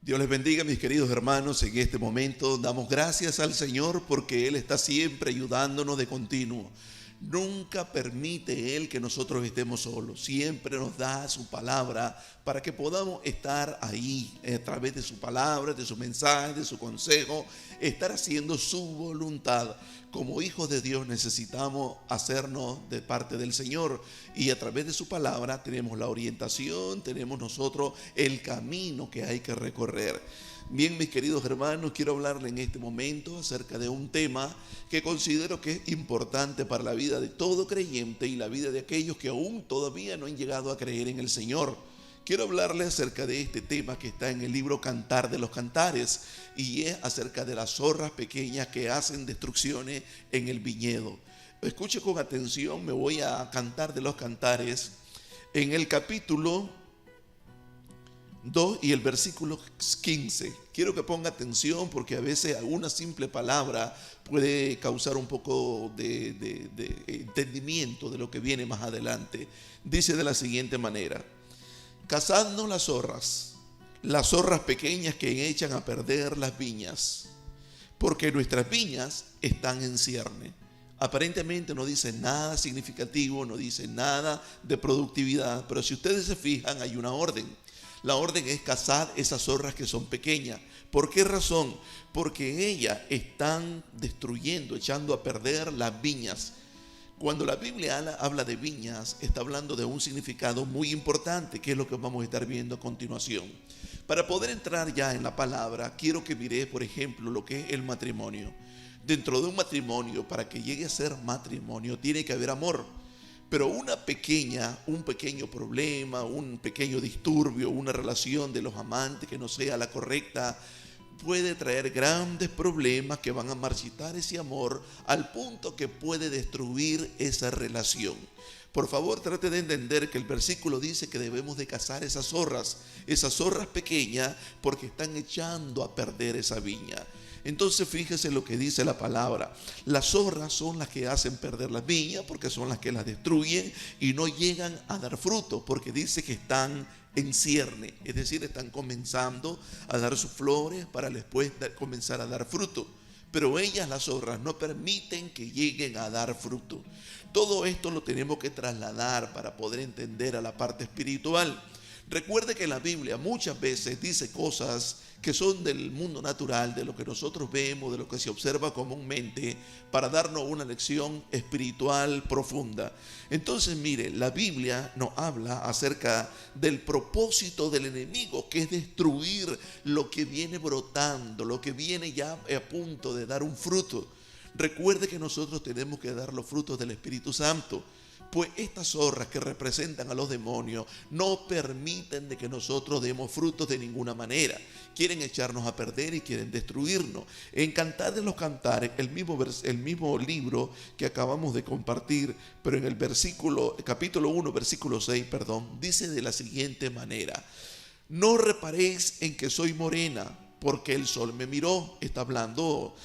Dios les bendiga, mis queridos hermanos. En este momento damos gracias al Señor porque Él está siempre ayudándonos de continuo. Nunca permite Él que nosotros estemos solos. Siempre nos da su palabra para que podamos estar ahí a través de su palabra, de su mensaje, de su consejo, estar haciendo su voluntad. Como hijos de Dios necesitamos hacernos de parte del Señor y a través de su palabra tenemos la orientación, tenemos nosotros el camino que hay que recorrer. Bien, mis queridos hermanos, quiero hablarles en este momento acerca de un tema que considero que es importante para la vida de todo creyente y la vida de aquellos que aún todavía no han llegado a creer en el Señor. Quiero hablarles acerca de este tema que está en el libro Cantar de los Cantares y es acerca de las zorras pequeñas que hacen destrucciones en el viñedo. Escuche con atención, me voy a Cantar de los Cantares en el capítulo 2 y el versículo 15. Quiero que ponga atención porque a veces una simple palabra puede causar un poco de entendimiento de lo que viene más adelante. Dice de la siguiente manera: cazadnos las zorras pequeñas que echan a perder las viñas, porque nuestras viñas están en cierne. Aparentemente no dice nada significativo, no dice nada de productividad, pero si ustedes se fijan hay una orden. La orden es cazar esas zorras que son pequeñas. ¿Por qué razón? Porque ellas están destruyendo, echando a perder las viñas. Cuando la Biblia habla de viñas, está hablando de un significado muy importante, que es lo que vamos a estar viendo a continuación. Para poder entrar ya en la palabra, quiero que mire, por ejemplo, lo que es el matrimonio. Dentro de un matrimonio, para que llegue a ser matrimonio, tiene que haber amor. Pero un pequeño problema, un pequeño disturbio, una relación de los amantes que no sea la correcta, puede traer grandes problemas que van a marchitar ese amor al punto que puede destruir esa relación. Por favor, trate de entender que el versículo dice que debemos de cazar esas zorras pequeñas, porque están echando a perder esa viña. Entonces fíjese lo que dice la palabra. Las zorras son las que hacen perder las viñas porque son las que las destruyen y no llegan a dar fruto, porque dice que están en cierne, es decir, están comenzando a dar sus flores para después comenzar a dar fruto. Pero ellas, las zorras, no permiten que lleguen a dar fruto. Todo esto lo tenemos que trasladar para poder entender a la parte espiritual. Recuerde que la Biblia muchas veces dice cosas que son del mundo natural, de lo que nosotros vemos, de lo que se observa comúnmente, para darnos una lección espiritual profunda. Entonces, mire, la Biblia nos habla acerca del propósito del enemigo, que es destruir lo que viene brotando, lo que viene ya a punto de dar un fruto. Recuerde que nosotros tenemos que dar los frutos del Espíritu Santo. Pues estas zorras que representan a los demonios no permiten de que nosotros demos frutos de ninguna manera. Quieren echarnos a perder y quieren destruirnos. En Cantar de los Cantares, el mismo libro que acabamos de compartir, pero en el capítulo 1, versículo 6, dice de la siguiente manera: no reparéis en que soy morena, porque el sol me miró. Está hablando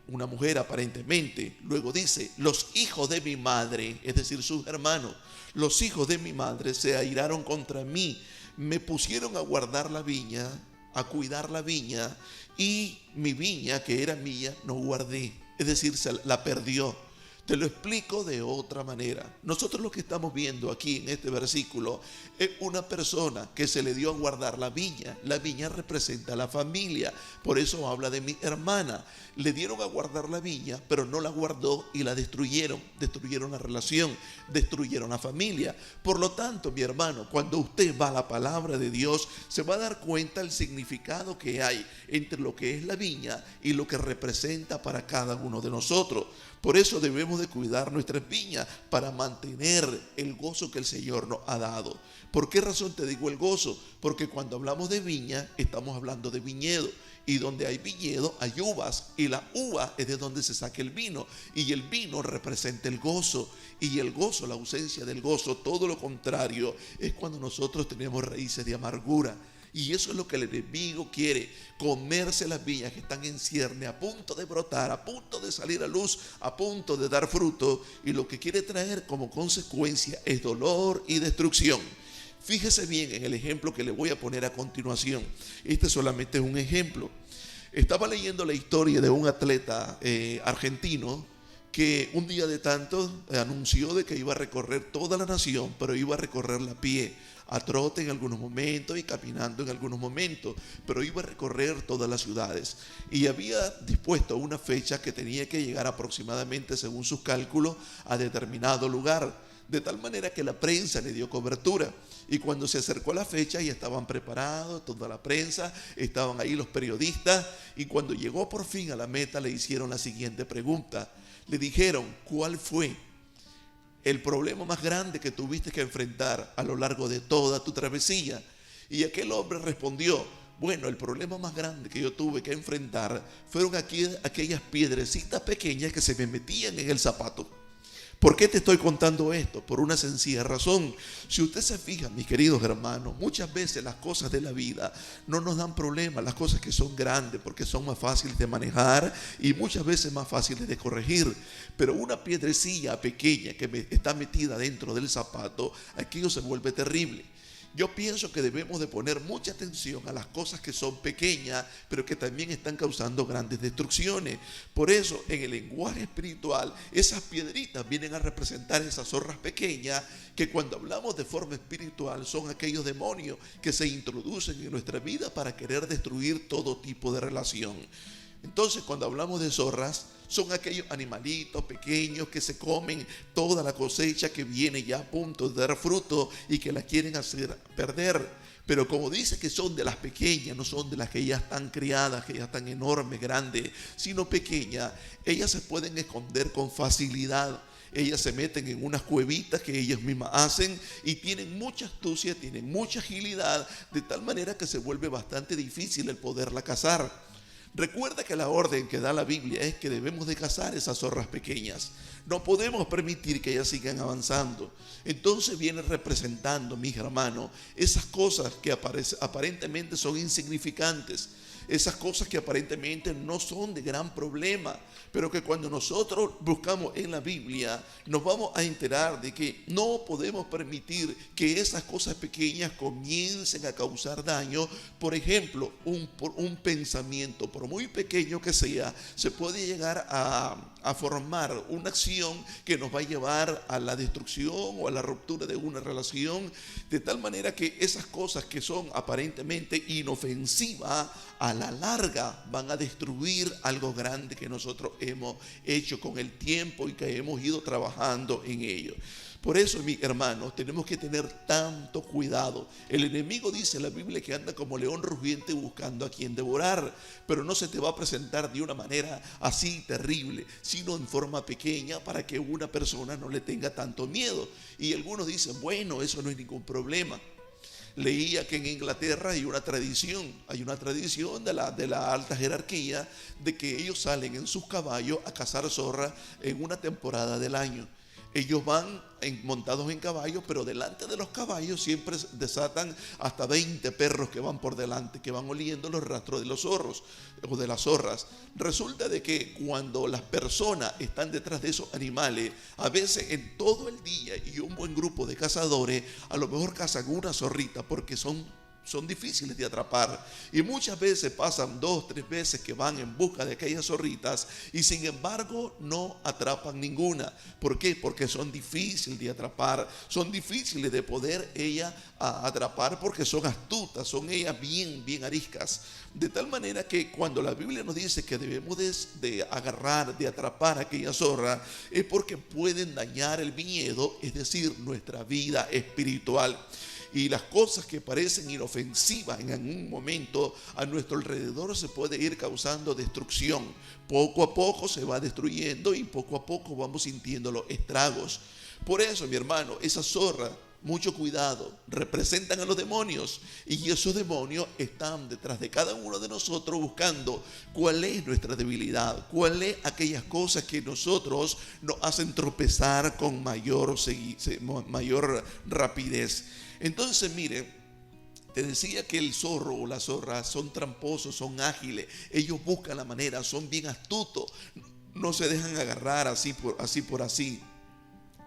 una mujer aparentemente. Luego dice: los hijos de mi madre, es decir, sus hermanos, los hijos de mi madre se airaron contra mí, me pusieron a guardar la viña, a cuidar la viña, y mi viña, que era mía, no guardé. Es decir, se la perdió. Te lo explico de otra manera. Nosotros lo que estamos viendo aquí en este versículo es una persona que se le dio a guardar la viña. La viña representa a la familia. Por eso habla de mi hermana. Le dieron a guardar la viña, pero no la guardó y la destruyeron. Destruyeron la relación, destruyeron la familia. Por lo tanto, mi hermano, cuando usted va a la palabra de Dios, se va a dar cuenta el significado que hay entre lo que es la viña y lo que representa para cada uno de nosotros. Por eso debemos de cuidar nuestras viñas para mantener el gozo que el Señor nos ha dado. ¿Por qué razón te digo el gozo? Porque cuando hablamos de viña, estamos hablando de viñedo. Y donde hay viñedo hay uvas, y la uva es de donde se saca el vino, y el vino representa el gozo, y el gozo, la ausencia del gozo, todo lo contrario, es cuando nosotros tenemos raíces de amargura. Y eso es lo que el enemigo quiere: comerse las viñas que están en cierne, a punto de brotar, a punto de salir a luz, a punto de dar fruto, y lo que quiere traer como consecuencia es dolor y destrucción. Fíjese bien en el ejemplo que le voy a poner a continuación. Este solamente es un ejemplo. Estaba leyendo la historia de un atleta argentino que un día de tanto anunció de que iba a recorrer toda la nación, pero iba a recorrerla a pie, a trote en algunos momentos y caminando en algunos momentos, pero iba a recorrer todas las ciudades. Y había dispuesto una fecha que tenía que llegar aproximadamente, según sus cálculos, a determinado lugar, de tal manera que la prensa le dio cobertura. Y cuando se acercó a la fecha ya estaban preparados, toda la prensa, estaban ahí los periodistas, y cuando llegó por fin a la meta le hicieron la siguiente pregunta. Le dijeron, ¿cuál fue el problema más grande que tuviste que enfrentar a lo largo de toda tu travesía? Y aquel hombre respondió, bueno, el problema más grande que yo tuve que enfrentar fueron aquellas piedrecitas pequeñas que se me metían en el zapato. ¿Por qué te estoy contando esto? Por una sencilla razón. Si usted se fija, mis queridos hermanos, muchas veces las cosas de la vida no nos dan problemas, las cosas que son grandes, porque son más fáciles de manejar y muchas veces más fáciles de corregir. Pero una piedrecilla pequeña que está metida dentro del zapato, aquello se vuelve terrible. Yo pienso que debemos de poner mucha atención a las cosas que son pequeñas, pero que también están causando grandes destrucciones. Por eso, en el lenguaje espiritual, esas piedritas vienen a representar esas zorras pequeñas que cuando hablamos de forma espiritual son aquellos demonios que se introducen en nuestra vida para querer destruir todo tipo de relación. Entonces, cuando hablamos de zorras, son aquellos animalitos pequeños que se comen toda la cosecha que viene ya a punto de dar fruto y que la quieren hacer perder. Pero como dice que son de las pequeñas, no son de las que ya están criadas, que ya están enormes, grandes, sino pequeñas, ellas se pueden esconder con facilidad. Ellas se meten en unas cuevitas que ellas mismas hacen y tienen mucha astucia, tienen mucha agilidad, de tal manera que se vuelve bastante difícil el poderla cazar. Recuerda que la orden que da la Biblia es que debemos de cazar esas zorras pequeñas. No podemos permitir que ellas sigan avanzando. Entonces viene representando, mis hermanos, esas cosas que aparentemente son insignificantes, esas cosas que aparentemente no son de gran problema, pero que cuando nosotros buscamos en la Biblia nos vamos a enterar de que no podemos permitir que esas cosas pequeñas comiencen a causar daño. Por ejemplo, un pensamiento, por muy pequeño que sea, se puede llegar a formar una acción que nos va a llevar a la destrucción o a la ruptura de una relación, de tal manera que esas cosas que son aparentemente inofensivas, a la larga van a destruir algo grande que nosotros hemos hecho con el tiempo y que hemos ido trabajando en ello. Por eso, mis hermanos, tenemos que tener tanto cuidado. El enemigo dice en la Biblia que anda como león rugiente buscando a quien devorar, pero no se te va a presentar de una manera así terrible, sino en forma pequeña para que una persona no le tenga tanto miedo. Y algunos dicen, bueno, eso no es ningún problema. Leía que en Inglaterra hay una tradición de la alta jerarquía de que ellos salen en sus caballos a cazar zorras en una temporada del año. Ellos van montados en caballos, pero delante de los caballos siempre desatan hasta 20 perros que van por delante, que van oliendo los rastros de los zorros o de las zorras. Resulta de que cuando las personas están detrás de esos animales, a veces en todo el día y un buen grupo de cazadores, a lo mejor cazan una zorrita porque son difíciles de atrapar y muchas veces pasan 2, 3 veces que van en busca de aquellas zorritas y sin embargo no atrapan ninguna. ¿Por qué? Porque son difíciles de atrapar, son difíciles de poder ellas atrapar porque son astutas, son ellas bien ariscas. De tal manera que cuando la Biblia nos dice que debemos de agarrar, de atrapar a aquella zorra, es porque pueden dañar el viñedo, es decir, nuestra vida espiritual. Y las cosas que parecen inofensivas en algún momento a nuestro alrededor se puede ir causando destrucción. Poco a poco se va destruyendo y poco a poco vamos sintiendo los estragos. Por eso, mi hermano, esas zorras, mucho cuidado, representan a los demonios y esos demonios están detrás de cada uno de nosotros buscando cuál es nuestra debilidad, cuál es aquellas cosas que nosotros nos hacen tropezar con mayor rapidez. Entonces, mire, te decía que el zorro o la zorra son tramposos, son ágiles, ellos buscan la manera, son bien astutos, no se dejan agarrar así por así.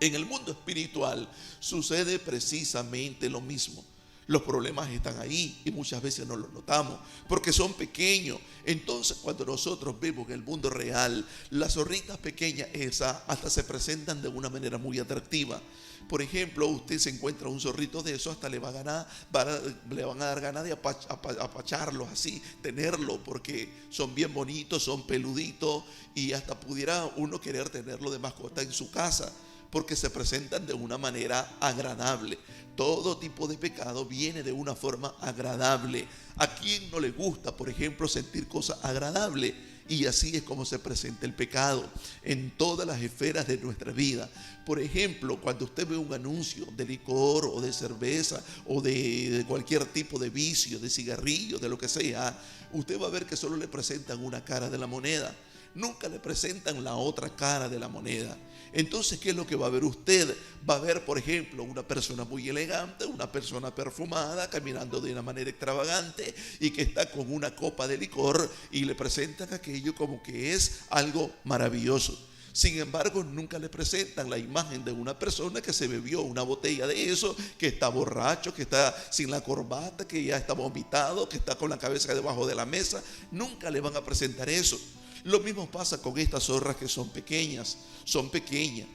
En el mundo espiritual sucede precisamente lo mismo. Los problemas están ahí y muchas veces no los notamos porque son pequeños. Entonces, cuando nosotros vemos en el mundo real las zorritas pequeñas esas hasta se presentan de una manera muy atractiva. Por ejemplo, usted se encuentra un zorrito de eso, hasta le van a dar ganas de apacharlos así, tenerlo, porque son bien bonitos, son peluditos y hasta pudiera uno querer tenerlo de mascota en su casa, porque se presentan de una manera agradable. Todo tipo de pecado viene de una forma agradable. ¿A quién no le gusta, por ejemplo, sentir cosas agradables? Y así es como se presenta el pecado en todas las esferas de nuestra vida. Por ejemplo, cuando usted ve un anuncio de licor o de cerveza o de cualquier tipo de vicio, de cigarrillo, de lo que sea, usted va a ver que solo le presentan una cara de la moneda. Nunca le presentan la otra cara de la moneda. Entonces, ¿qué es lo que va a ver usted? Va a ver, por ejemplo, una persona muy elegante, una persona perfumada, caminando de una manera extravagante y que está con una copa de licor y le presentan aquello como que es algo maravilloso. Sin embargo, nunca le presentan la imagen de una persona que se bebió una botella de eso, que está borracho, que está sin la corbata, que ya está vomitado, que está con la cabeza debajo de la mesa. Nunca le van a presentar eso. Lo mismo pasa con estas zorras que son pequeñas,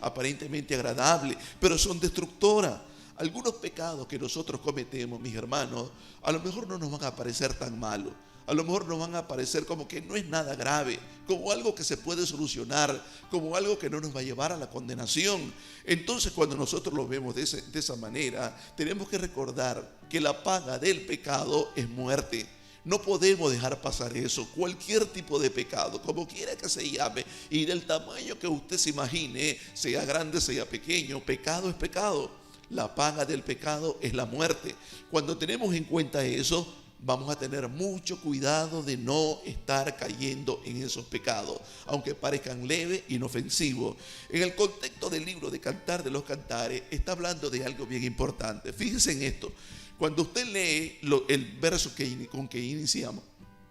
aparentemente agradables, pero son destructoras. Algunos pecados que nosotros cometemos, mis hermanos, a lo mejor no nos van a parecer tan malos. A lo mejor nos van a parecer como que no es nada grave, como algo que se puede solucionar, como algo que no nos va a llevar a la condenación. Entonces, cuando nosotros lo vemos de esa manera, tenemos que recordar que la paga del pecado es muerte. No podemos dejar pasar eso. Cualquier tipo de pecado, como quiera que se llame y del tamaño que usted se imagine, sea grande, sea pequeño, pecado es pecado. La paga del pecado es la muerte. Cuando tenemos en cuenta eso, vamos a tener mucho cuidado de no estar cayendo en esos pecados, aunque parezcan leves e inofensivos. En el contexto del libro de Cantar de los Cantares, está hablando de algo bien importante. Fíjense en esto. Cuando usted lee el verso con que iniciamos,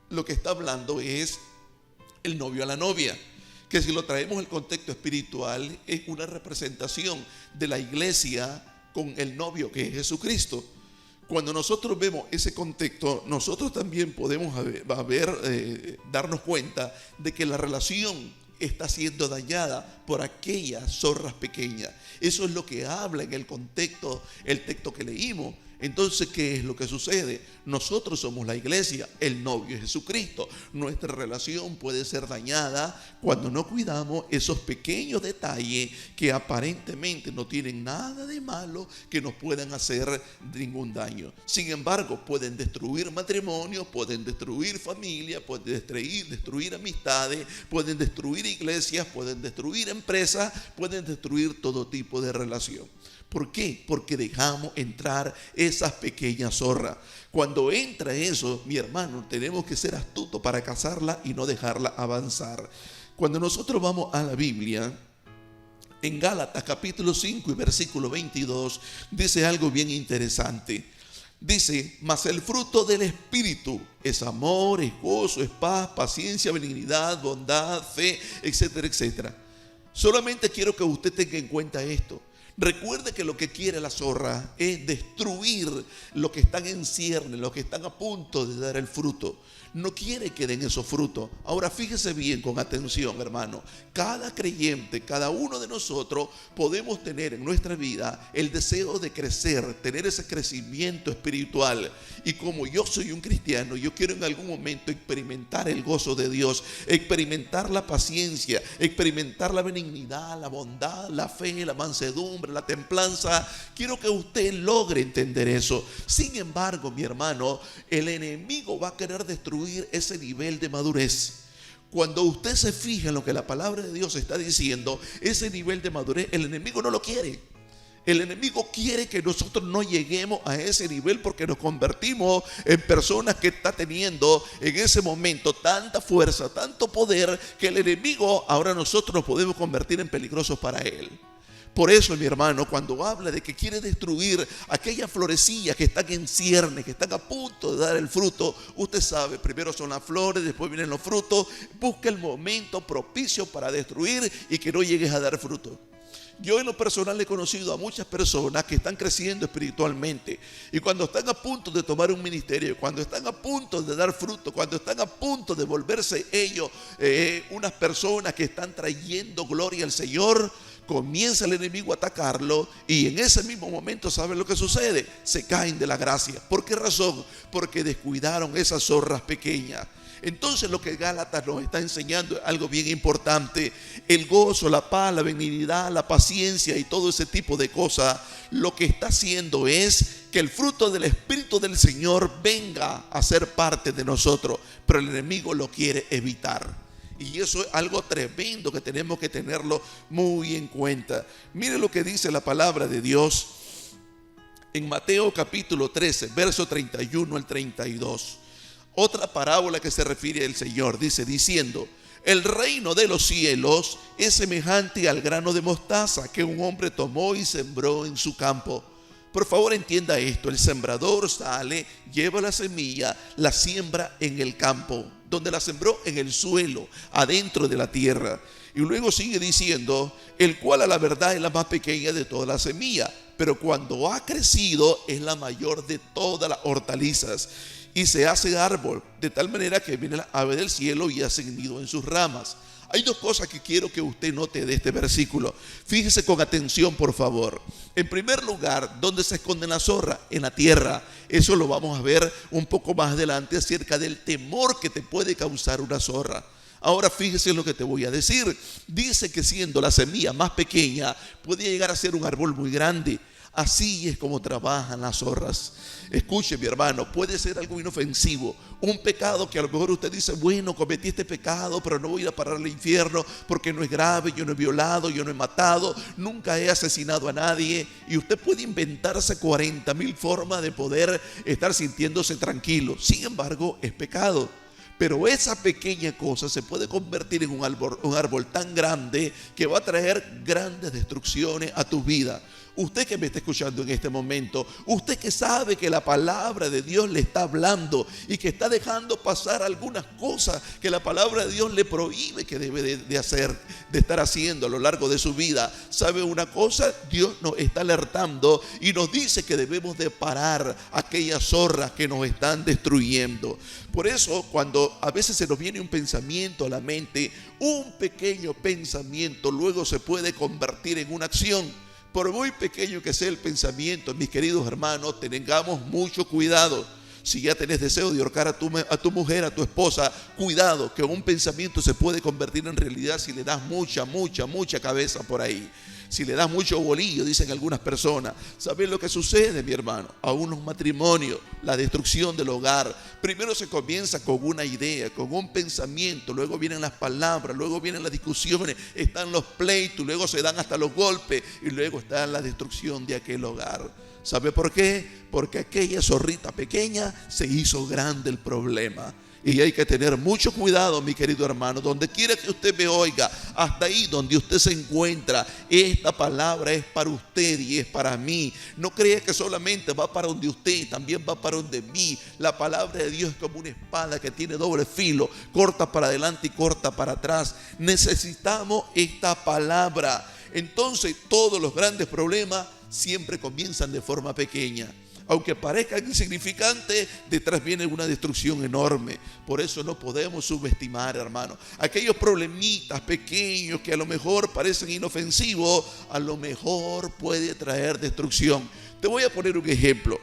lo que está hablando es el novio a la novia, que si lo traemos al contexto espiritual es una representación de la iglesia con el novio que es Jesucristo. Cuando nosotros vemos ese contexto, nosotros también podemos darnos cuenta de que la relación está siendo dañada por aquellas zorras pequeñas. Eso es lo que habla en el contexto, el texto que leímos. Entonces, ¿qué es lo que sucede? Nosotros somos la iglesia, el novio es Jesucristo. Nuestra relación puede ser dañada cuando no cuidamos esos pequeños detalles que aparentemente no tienen nada de malo, que nos puedan hacer ningún daño. Sin embargo, pueden destruir matrimonios, pueden destruir familias, pueden destruir amistades, pueden destruir iglesias, pueden destruir empresas, pueden destruir todo tipo de relación. ¿Por qué? Porque dejamos entrar esas pequeñas zorras. Cuando entra eso, mi hermano, tenemos que ser astutos para cazarla y no dejarla avanzar. Cuando nosotros vamos a la Biblia, en Gálatas capítulo 5 y versículo 22, dice algo bien interesante. Dice, mas el fruto del Espíritu es amor, es gozo, es paz, paciencia, benignidad, bondad, fe, etcétera, etcétera. Solamente quiero que usted tenga en cuenta esto. Recuerde que lo que quiere la zorra es destruir lo que están en cierne, lo que están a punto de dar el fruto. No quiere que den esos frutos. Ahora fíjese bien, con atención, hermano. Cada creyente, cada uno de nosotros podemos tener en nuestra vida el deseo de crecer, tener ese crecimiento espiritual. Y como yo soy un cristiano, yo quiero en algún momento experimentar el gozo de Dios, experimentar la paciencia, experimentar la benignidad, la bondad, la fe, la mansedumbre, la templanza. Quiero que usted logre entender eso. Sin embargo, mi hermano, el enemigo va a querer destruir ese nivel de madurez. Cuando usted se fija en lo que la palabra de Dios está diciendo, ese nivel de madurez, el enemigo no lo quiere. El enemigo quiere que nosotros no lleguemos a ese nivel porque nos convertimos en personas que está teniendo en ese momento tanta fuerza, tanto poder, que el enemigo, ahora nosotros nos podemos convertir en peligrosos para él. Por eso, mi hermano, cuando habla de que quiere destruir aquellas florecillas que están en cierne, que están a punto de dar el fruto, usted sabe, primero son las flores, después vienen los frutos. Busca el momento propicio para destruir y que no llegues a dar fruto. Yo en lo personal he conocido a muchas personas que están creciendo espiritualmente, y cuando están a punto de tomar un ministerio, cuando están a punto de dar fruto, cuando están a punto de volverse ellos unas personas que están trayendo gloria al Señor, comienza el enemigo a atacarlo, y en ese mismo momento, ¿saben lo que sucede? Se caen de la gracia. ¿Por qué razón? Porque descuidaron esas zorras pequeñas. Entonces lo que Gálatas nos está enseñando es algo bien importante. El gozo, la paz, la benignidad, la paciencia y todo ese tipo de cosas, lo que está haciendo es que el fruto del Espíritu del Señor venga a ser parte de nosotros, pero el enemigo lo quiere evitar. Y eso es algo tremendo que tenemos que tenerlo muy en cuenta. Mire lo que dice la palabra de Dios en Mateo capítulo 13, verso 31 al 32. Otra parábola que se refiere al Señor, dice, diciendo: el reino de los cielos es semejante al grano de mostaza que un hombre tomó y sembró en su campo. Por favor, entienda esto: el sembrador sale, lleva la semilla, la siembra en el campo. ¿Donde la sembró? En el suelo, adentro de la tierra. Y luego sigue diciendo: el cual a la verdad es la más pequeña de toda la semilla, pero cuando ha crecido es la mayor de todas las hortalizas, y se hace árbol, de tal manera que viene la ave del cielo y hace nido en sus ramas. Hay dos cosas que quiero que usted note de este versículo. Fíjese con atención, por favor. En primer lugar, ¿dónde se esconde la zorra? En la tierra. Eso lo vamos a ver un poco más adelante, acerca del temor que te puede causar una zorra. Ahora fíjese en lo que te voy a decir. Dice que siendo la semilla más pequeña, puede llegar a ser un árbol muy grande. Así es como trabajan las zorras. Escuche, mi hermano, puede ser algo inofensivo, un pecado que a lo mejor usted dice: bueno, cometí este pecado, pero no voy a ir a parar al infierno porque no es grave, yo no he violado, yo no he matado, nunca he asesinado a nadie. Y usted puede inventarse 40,000 formas de poder estar sintiéndose tranquilo. Sin embargo, es pecado. Pero esa pequeña cosa se puede convertir en un árbol tan grande que va a traer grandes destrucciones a tu vida. Usted que me está escuchando en este momento, usted que sabe que la palabra de Dios le está hablando y que está dejando pasar algunas cosas que la palabra de Dios le prohíbe que debe de hacer, de estar haciendo a lo largo de su vida. ¿Sabe una cosa? Dios nos está alertando y nos dice que debemos de parar aquellas zorras que nos están destruyendo. Por eso, cuando a veces se nos viene un pensamiento a la mente, un pequeño pensamiento luego se puede convertir en una acción. Por muy pequeño que sea el pensamiento, mis queridos hermanos, tengamos mucho cuidado. Si ya tenés deseo de ahorcar a tu mujer, a tu esposa, cuidado, que un pensamiento se puede convertir en realidad si le das mucha cabeza por ahí. Si le das mucho bolillo, dicen algunas personas. ¿Sabes lo que sucede, mi hermano? A unos matrimonios, la destrucción del hogar. Primero se comienza con una idea, con un pensamiento, luego vienen las palabras, luego vienen las discusiones, están los pleitos, luego se dan hasta los golpes y luego está la destrucción de aquel hogar. ¿Sabe por qué? Porque aquella zorrita pequeña se hizo grande el problema. Y hay que tener mucho cuidado, mi querido hermano. Donde quiera que usted me oiga, hasta ahí donde usted se encuentra, esta palabra es para usted y es para mí. No crea que solamente va para donde usted, también va para donde mí. La palabra de Dios es como una espada que tiene doble filo, corta para adelante y corta para atrás. Necesitamos esta palabra. Entonces, todos los grandes problemas siempre comienzan de forma pequeña. Aunque parezcan insignificantes, detrás viene una destrucción enorme. Por eso no podemos subestimar, hermano, aquellos problemitas pequeños que a lo mejor parecen inofensivos, a lo mejor puede traer destrucción. Te voy a poner un ejemplo.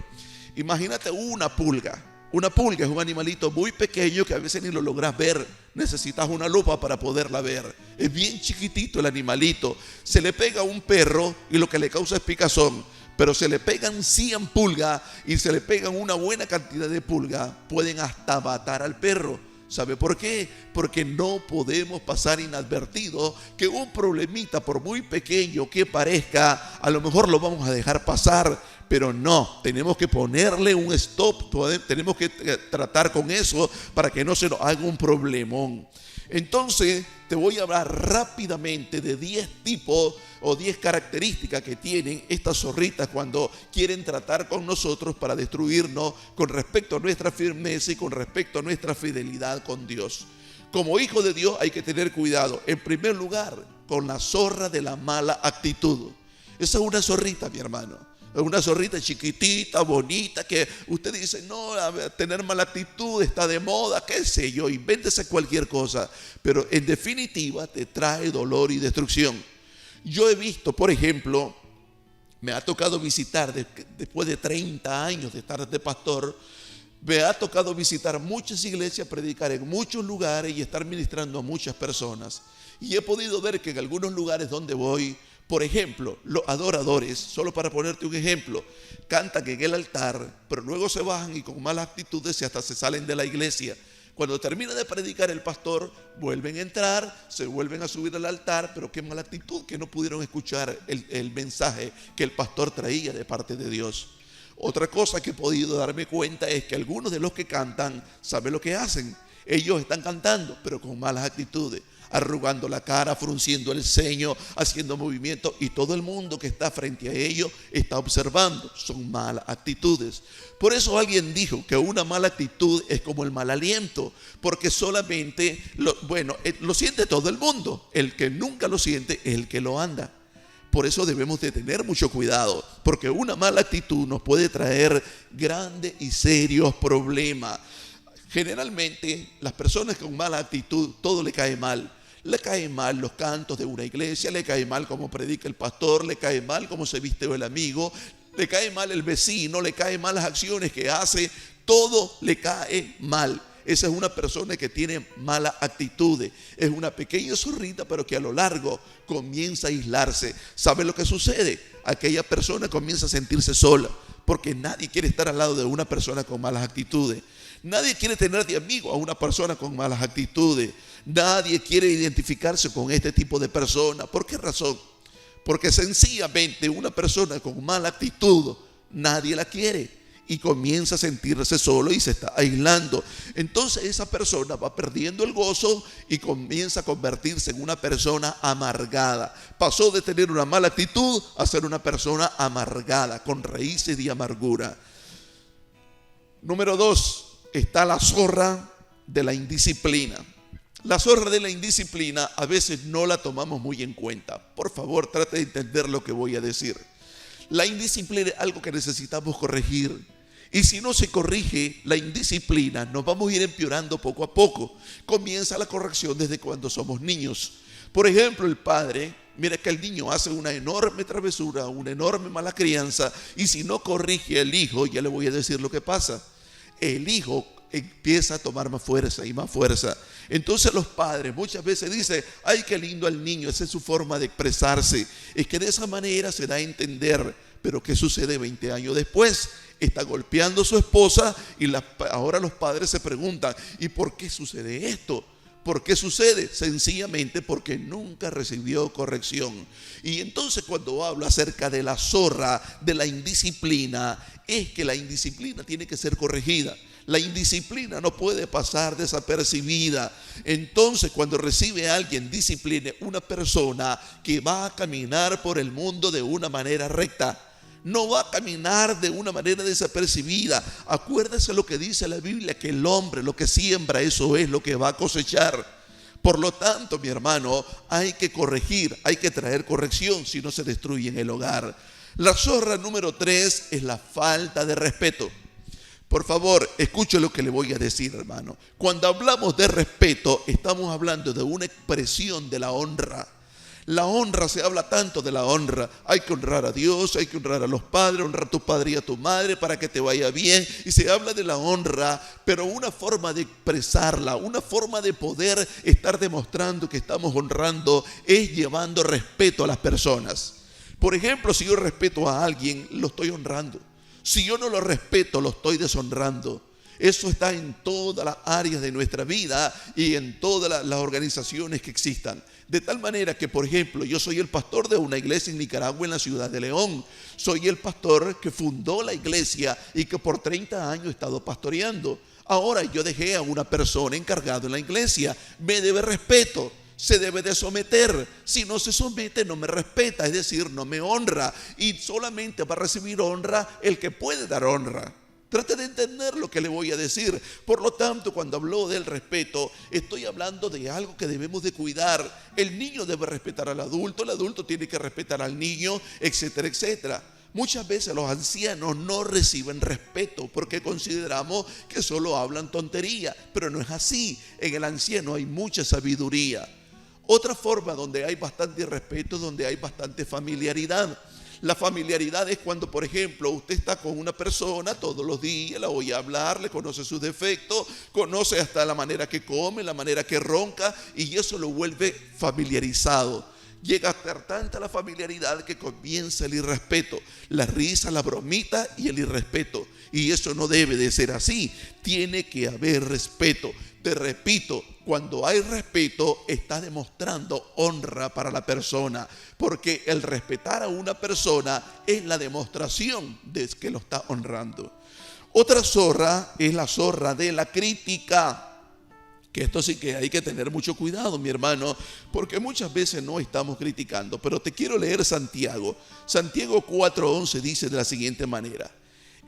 Imagínate una pulga. Una pulga es un animalito muy pequeño que a veces ni lo logras ver. Necesitas una lupa para poderla ver. Es bien chiquitito el animalito. Se le pega a un perro y lo que le causa es picazón. Pero se le pegan 100 pulgas y se le pegan una buena cantidad de pulgas, pueden hasta matar al perro. ¿Sabe por qué? Porque no podemos pasar inadvertido que un problemita, por muy pequeño que parezca, a lo mejor lo vamos a dejar pasar. Pero no, tenemos que ponerle un stop, tenemos que tratar con eso para que no se nos haga un problemón. Entonces te voy a hablar rápidamente de 10 tipos o 10 características que tienen estas zorritas cuando quieren tratar con nosotros para destruirnos con respecto a nuestra firmeza y con respecto a nuestra fidelidad con Dios. Como hijo de Dios hay que tener cuidado. En primer lugar, con la zorra de la mala actitud. Esa es una zorrita, mi hermano. Es una zorrita chiquitita, bonita, que usted dice, no, tener mala actitud está de moda, qué sé yo, invéntese cualquier cosa. Pero en definitiva te trae dolor y destrucción. Yo he visto, por ejemplo, me ha tocado visitar, después de 30 años de estar de pastor, me ha tocado visitar muchas iglesias, predicar en muchos lugares y estar ministrando a muchas personas. Y he podido ver que en algunos lugares donde voy, por ejemplo, los adoradores, solo para ponerte un ejemplo, cantan en el altar, pero luego se bajan y con malas actitudes y hasta se salen de la iglesia. Cuando termina de predicar el pastor, vuelven a entrar, se vuelven a subir al altar, pero qué mala actitud, que no pudieron escuchar el mensaje que el pastor traía de parte de Dios. Otra cosa que he podido darme cuenta es que algunos de los que cantan, ¿saben lo que hacen? Ellos están cantando, pero con malas actitudes, arrugando la cara, frunciendo el ceño, haciendo movimientos, y todo el mundo que está frente a ellos está observando. Son malas actitudes. Por eso alguien dijo que una mala actitud es como el mal aliento, porque solamente lo siente todo el mundo. El que nunca lo siente es el que lo anda. Por eso debemos de tener mucho cuidado, porque una mala actitud nos puede traer grandes y serios problemas. Generalmente las personas con mala actitud, todo le cae mal. Le cae mal los cantos de una iglesia, le cae mal cómo predica el pastor, le cae mal cómo se viste el amigo, le cae mal el vecino, le cae mal las acciones que hace, todo le cae mal. Esa es una persona que tiene malas actitudes. Es una pequeña zorrita, pero que a lo largo comienza a aislarse. ¿Sabe lo que sucede? Aquella persona comienza a sentirse sola, porque nadie quiere estar al lado de una persona con malas actitudes. Nadie quiere tener de amigo a una persona con malas actitudes. Nadie quiere identificarse con este tipo de persona. ¿Por qué razón? Porque sencillamente una persona con mala actitud, nadie la quiere. Y comienza a sentirse solo y se está aislando. Entonces esa persona va perdiendo el gozo y comienza a convertirse en una persona amargada. Pasó de tener una mala actitud a ser una persona amargada, con raíces de amargura. Número 2, está la zorra de la indisciplina. La zorra de la indisciplina a veces no la tomamos muy en cuenta. Por favor, trate de entender lo que voy a decir. La indisciplina es algo que necesitamos corregir. Y si no se corrige la indisciplina, nos vamos a ir empeorando poco a poco. Comienza la corrección desde cuando somos niños. Por ejemplo, el padre, mira que el niño hace una enorme travesura, una enorme mala crianza, y si no corrige al hijo, ya le voy a decir lo que pasa. El hijo empieza a tomar más fuerza y más fuerza. Entonces los padres muchas veces dicen, ay, qué lindo al niño, esa es su forma de expresarse. Es que de esa manera se da a entender. Pero ¿qué sucede 20 años después? Está golpeando a su esposa y ahora los padres se preguntan, ¿y por qué sucede esto? ¿Por qué sucede? Sencillamente porque nunca recibió corrección. Y entonces cuando hablo acerca de la zorra, de la indisciplina, es que la indisciplina tiene que ser corregida. La indisciplina no puede pasar desapercibida. Entonces cuando recibe a alguien disciplina, una persona que va a caminar por el mundo de una manera recta, no va a caminar de una manera desapercibida. Acuérdese lo que dice la Biblia, que el hombre lo que siembra, eso es lo que va a cosechar. Por lo tanto, mi hermano, hay que corregir, hay que traer corrección, si no se destruye en el hogar. La zorra número 3 es la falta de respeto. Por favor, escuche lo que le voy a decir, hermano. Cuando hablamos de respeto, estamos hablando de una expresión de la honra. La honra, se habla tanto de la honra. Hay que honrar a Dios, hay que honrar a los padres, honrar a tu padre y a tu madre para que te vaya bien. Y se habla de la honra, pero una forma de expresarla, una forma de poder estar demostrando que estamos honrando es llevando respeto a las personas. Por ejemplo, si yo respeto a alguien, lo estoy honrando. Si yo no lo respeto, lo estoy deshonrando. Eso está en todas las áreas de nuestra vida y en todas las organizaciones que existan. De tal manera que, por ejemplo, yo soy el pastor de una iglesia en Nicaragua, en la ciudad de León. Soy el pastor que fundó la iglesia y que por 30 años he estado pastoreando. Ahora yo dejé a una persona encargada en la iglesia. Me debe respeto. Se debe de someter. Si no se somete, no me respeta, es decir, no me honra. Y solamente va a recibir honra el que puede dar honra. Trate de entender lo que le voy a decir. Por lo tanto, cuando hablo del respeto, estoy hablando de algo que debemos de cuidar. El niño debe respetar al adulto, el adulto tiene que respetar al niño, etcétera, etcétera. Muchas veces los ancianos no reciben respeto porque consideramos que solo hablan tontería, pero no es así. En el anciano hay mucha sabiduría. Otra forma donde hay bastante respeto, donde hay bastante familiaridad. La familiaridad es cuando, por ejemplo, usted está con una persona todos los días, la oye hablar, le conoce sus defectos, conoce hasta la manera que come, la manera que ronca, y eso lo vuelve familiarizado. Llega a ser tanta la familiaridad que comienza el irrespeto, la risa, la bromita y el irrespeto. Y eso no debe de ser así. Tiene que haber respeto. Te repito, cuando hay respeto, está demostrando honra para la persona. Porque el respetar a una persona es la demostración de que lo está honrando. Otra zorra es la zorra de la crítica. Que esto sí que hay que tener mucho cuidado, mi hermano, porque muchas veces no estamos criticando. Pero te quiero leer Santiago. Santiago 4:11 dice de la siguiente manera: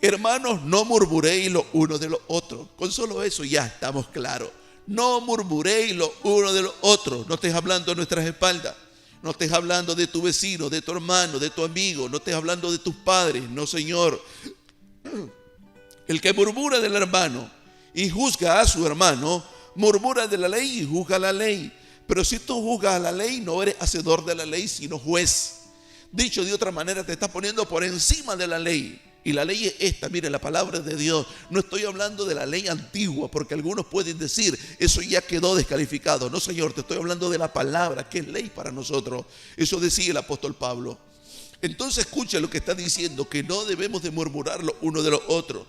hermanos, no murmuréis los unos de los otros. Con solo eso ya estamos claros. No murmuréis los unos de los otros. No estés hablando a nuestras espaldas. No estés hablando de tu vecino, de tu hermano, de tu amigo. No estés hablando de tus padres. No, Señor. El que murmura del hermano y juzga a su hermano, murmura de la ley y juzga la ley. Pero si tú juzgas a la ley, no eres hacedor de la ley, sino juez. Dicho de otra manera, te estás poniendo por encima de la ley. Y la ley es esta, mire, la palabra de Dios. No estoy hablando de la ley antigua, porque algunos pueden decir, eso ya quedó descalificado. No, Señor, te estoy hablando de la palabra, que es ley para nosotros. Eso decía el apóstol Pablo. Entonces escucha lo que está diciendo, que no debemos de murmurar los unos de los otros.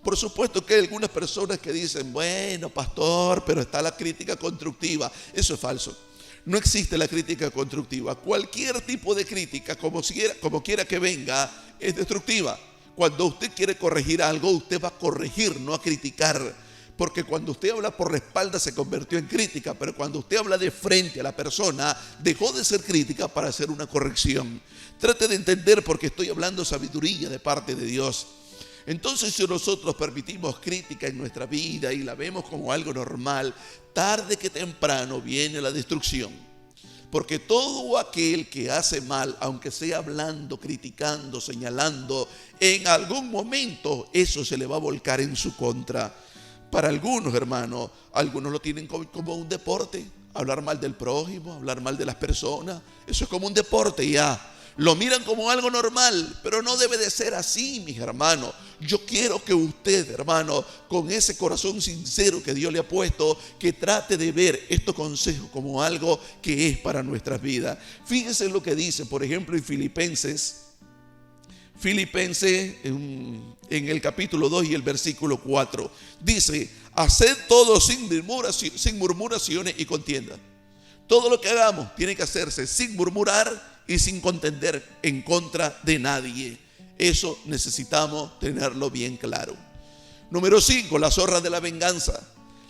Por supuesto que hay algunas personas que dicen, bueno, pastor, pero está la crítica constructiva. Eso es falso. No existe la crítica constructiva. Cualquier tipo de crítica, como quiera que venga, es destructiva. Cuando usted quiere corregir algo, usted va a corregir, no a criticar. Porque cuando usted habla por la espalda se convirtió en crítica, pero cuando usted habla de frente a la persona, dejó de ser crítica para hacer una corrección. Trate de entender porque estoy hablando sabiduría de parte de Dios. Entonces, si nosotros permitimos crítica en nuestra vida y la vemos como algo normal, tarde que temprano viene la destrucción. Porque todo aquel que hace mal, aunque sea hablando, criticando, señalando, en algún momento eso se le va a volcar en su contra. Para algunos, hermanos, algunos lo tienen como un deporte. Hablar mal del prójimo, hablar mal de las personas, eso es como un deporte ya. Lo miran como algo normal, pero no debe de ser así, mis hermanos. Yo quiero que usted, hermano, con ese corazón sincero que Dios le ha puesto, que trate de ver estos consejos como algo que es para nuestras vidas. Fíjese lo que dice, por ejemplo, en Filipenses en el capítulo 2 y el versículo 4. Dice, haced todo sin murmuraciones y contiendas. Todo lo que hagamos tiene que hacerse sin murmurar y sin contender en contra de nadie. Eso necesitamos tenerlo bien claro. Número 5, la zorra de la venganza.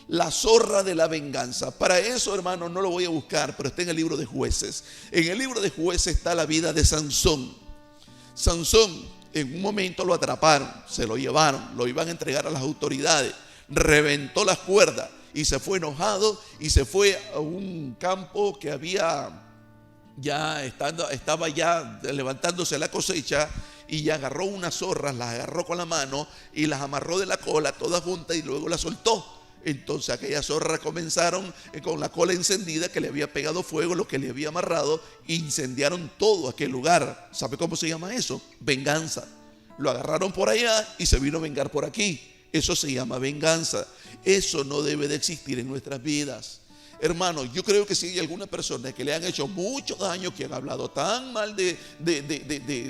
La zorra de la venganza. Para eso, hermano, no lo voy a buscar, pero está en el libro de Jueces. En el libro de Jueces está la vida de Sansón. Sansón, en un momento lo atraparon, se lo llevaron, lo iban a entregar a las autoridades. Reventó las cuerdas y se fue enojado y se fue a un campo que estaba ya levantándose la cosecha, y agarró unas zorras, las agarró con la mano y las amarró de la cola todas juntas y luego las soltó. Entonces aquellas zorras comenzaron con la cola encendida, que le había pegado fuego lo que le había amarrado, e incendiaron todo aquel lugar. ¿Sabe cómo se llama eso? Venganza. Lo agarraron por allá y se vino a vengar por aquí. Eso se llama venganza. Eso no debe de existir en nuestras vidas. Hermano, yo creo que si hay alguna persona que le han hecho mucho daño, que han hablado tan mal de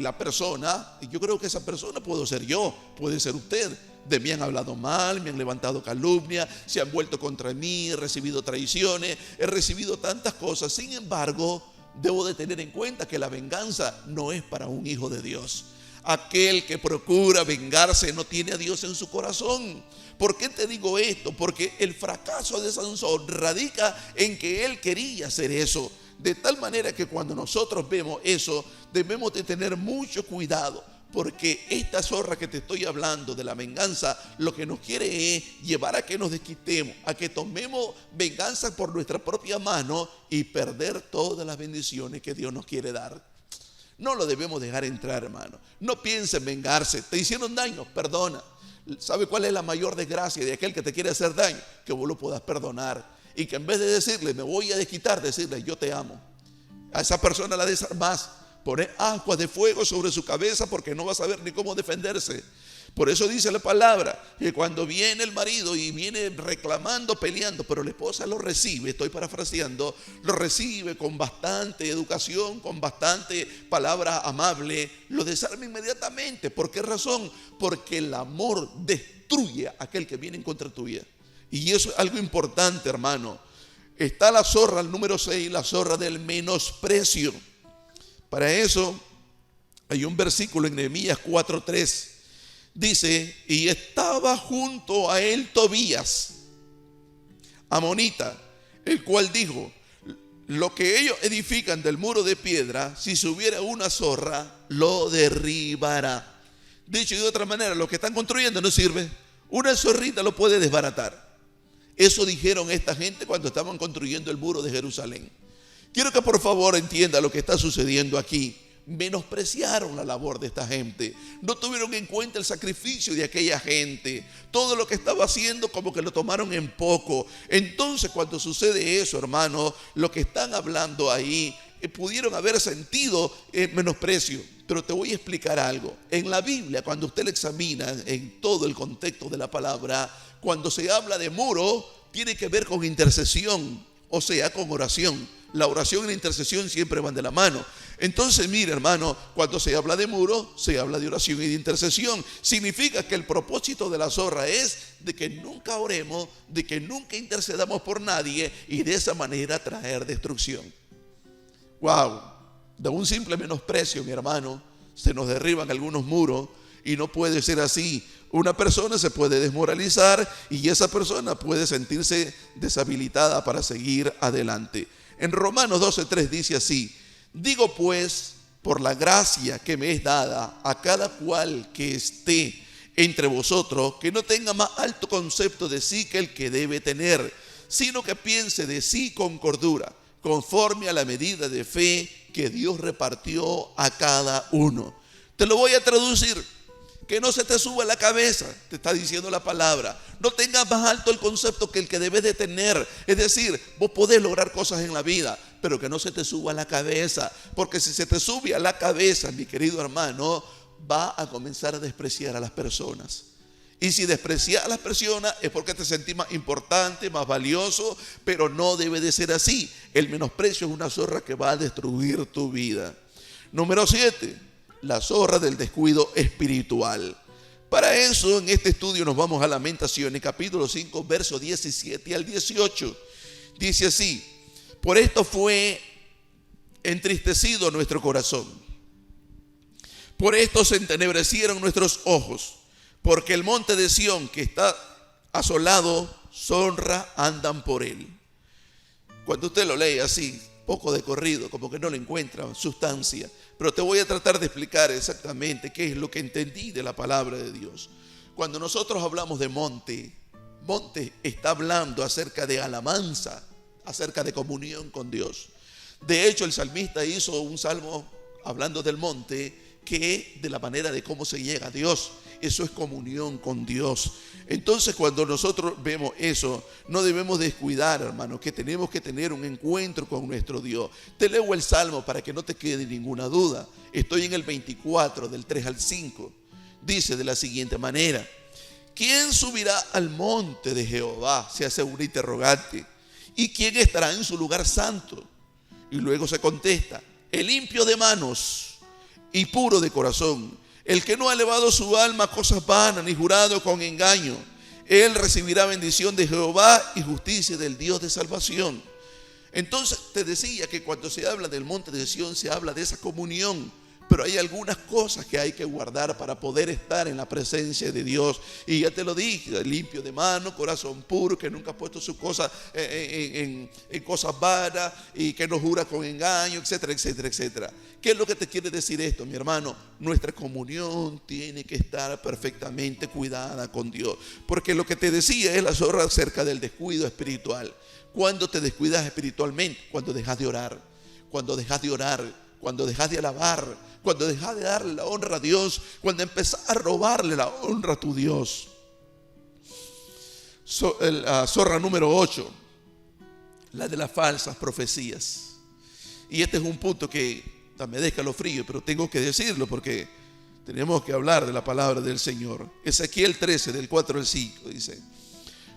la persona, yo creo que esa persona puedo ser yo, puede ser usted. De mí han hablado mal, me han levantado calumnia, se han vuelto contra mí, he recibido traiciones, he recibido tantas cosas. Sin embargo, debo de tener en cuenta que la venganza no es para un hijo de Dios. Aquel que procura vengarse no tiene a Dios en su corazón. ¿Por qué te digo esto? Porque el fracaso de Sansón radica en que él quería hacer eso. De tal manera que cuando nosotros vemos eso, debemos de tener mucho cuidado. Porque esta zorra que te estoy hablando de la venganza, lo que nos quiere es llevar a que nos desquitemos, a que tomemos venganza por nuestra propia mano y perder todas las bendiciones que Dios nos quiere dar. No lo debemos dejar entrar, hermano. No piense en vengarse. Te hicieron daño, perdona. ¿Sabe cuál es la mayor desgracia de aquel que te quiere hacer daño? Que vos lo puedas perdonar. Y que en vez de decirle, me voy a desquitar, decirle, yo te amo. A esa persona la desarmás. Poner aguas de fuego sobre su cabeza porque no va a saber ni cómo defenderse. Por eso dice la palabra que cuando viene el marido y viene reclamando, peleando, pero la esposa lo recibe, estoy parafraseando, lo recibe con bastante educación, con bastante palabra amable, lo desarma inmediatamente. ¿Por qué razón? Porque el amor destruye a aquel que viene en contra tuya. Y eso es algo importante, hermano. Está la zorra, el número 6, la zorra del menosprecio. Para eso hay un versículo en Nehemías 4:3. Dice, y estaba junto a él Tobías, amonita, el cual dijo, lo que ellos edifican del muro de piedra, si subiera una zorra, lo derribará. Dicho de otra manera, lo que están construyendo no sirve. Una zorrita lo puede desbaratar. Eso dijeron esta gente cuando estaban construyendo el muro de Jerusalén. Quiero que por favor entienda lo que está sucediendo aquí. Menospreciaron la labor de esta gente, no tuvieron en cuenta el sacrificio de aquella gente, todo lo que estaba haciendo como que lo tomaron en poco. Entonces cuando sucede eso, hermano, lo que están hablando ahí, pudieron haber sentido menosprecio. Pero te voy a explicar algo. En la Biblia, cuando usted la examina en todo el contexto de la palabra, cuando se habla de muro, tiene que ver con intercesión, o sea, con oración. La oración y la intercesión siempre van de la mano. Entonces, mire, hermano, cuando se habla de muro, se habla de oración y de intercesión. Significa que el propósito de la zorra es de que nunca oremos, de que nunca intercedamos por nadie y de esa manera traer destrucción. Wow, de un simple menosprecio, mi hermano, se nos derriban algunos muros y no puede ser así. Una persona se puede desmoralizar y esa persona puede sentirse deshabilitada para seguir adelante. En Romanos 12:3 dice así, digo pues, por la gracia que me es dada a cada cual que esté entre vosotros, que no tenga más alto concepto de sí que el que debe tener, sino que piense de sí con cordura, conforme a la medida de fe que Dios repartió a cada uno. Te lo voy a traducir. Que no se te suba la cabeza, te está diciendo la palabra. No tengas más alto el concepto que el que debes de tener. Es decir, vos podés lograr cosas en la vida, pero que no se te suba la cabeza. Porque si se te sube a la cabeza, mi querido hermano, va a comenzar a despreciar a las personas. Y si desprecias a las personas es porque te sentís más importante, más valioso, pero no debe de ser así. El menosprecio es una zorra que va a destruir tu vida. Número 7. La zorra del descuido espiritual. Para eso, en este estudio nos vamos a Lamentaciones, capítulo 5, versos 17 al 18. Dice así, por esto fue entristecido nuestro corazón. Por esto se entenebrecieron nuestros ojos, porque el monte de Sión que está asolado, zorra andan por él. Cuando usted lo lee así, poco de corrido, como que no le encuentra sustancia. Pero te voy a tratar de explicar exactamente qué es lo que entendí de la palabra de Dios. Cuando nosotros hablamos de monte, monte está hablando acerca de alabanza, acerca de comunión con Dios. De hecho, el salmista hizo un salmo hablando del monte, que es de la manera de cómo se llega a Dios. Eso es comunión con Dios. Entonces, cuando nosotros vemos eso, no debemos descuidar, hermano, que tenemos que tener un encuentro con nuestro Dios. Te leo el Salmo para que no te quede ninguna duda. Estoy en el 24, del 3 al 5. Dice de la siguiente manera, ¿quién subirá al monte de Jehová? Se hace un interrogante. ¿Y quién estará en su lugar santo? Y luego se contesta, el limpio de manos y puro de corazón, el que no ha elevado su alma a cosas vanas ni jurado con engaño, él recibirá bendición de Jehová y justicia del Dios de salvación. Entonces te decía que cuando se habla del monte de Sión se habla de esa comunión Pero hay algunas cosas que hay que guardar para poder estar en la presencia de Dios. Y ya te lo dije, limpio de mano, corazón puro, que nunca ha puesto su cosa en cosas vanas y que no jura con engaño, etcétera, etcétera, etcétera. ¿Qué es lo que te quiere decir esto, mi hermano? Nuestra comunión tiene que estar perfectamente cuidada con Dios. Porque lo que te decía es la zorra acerca del descuido espiritual. ¿Cuándo te descuidas espiritualmente? Cuando dejas de orar. Cuando dejas de orar. Cuando dejas de alabar, cuando dejas de darle la honra a Dios, cuando empezás a robarle la honra a tu Dios. Zorra número 8, la de las falsas profecías. Y este es un punto que me da escalofrío, pero tengo que decirlo porque tenemos que hablar de la palabra del Señor. Ezequiel 13, del 4 al 5, dice: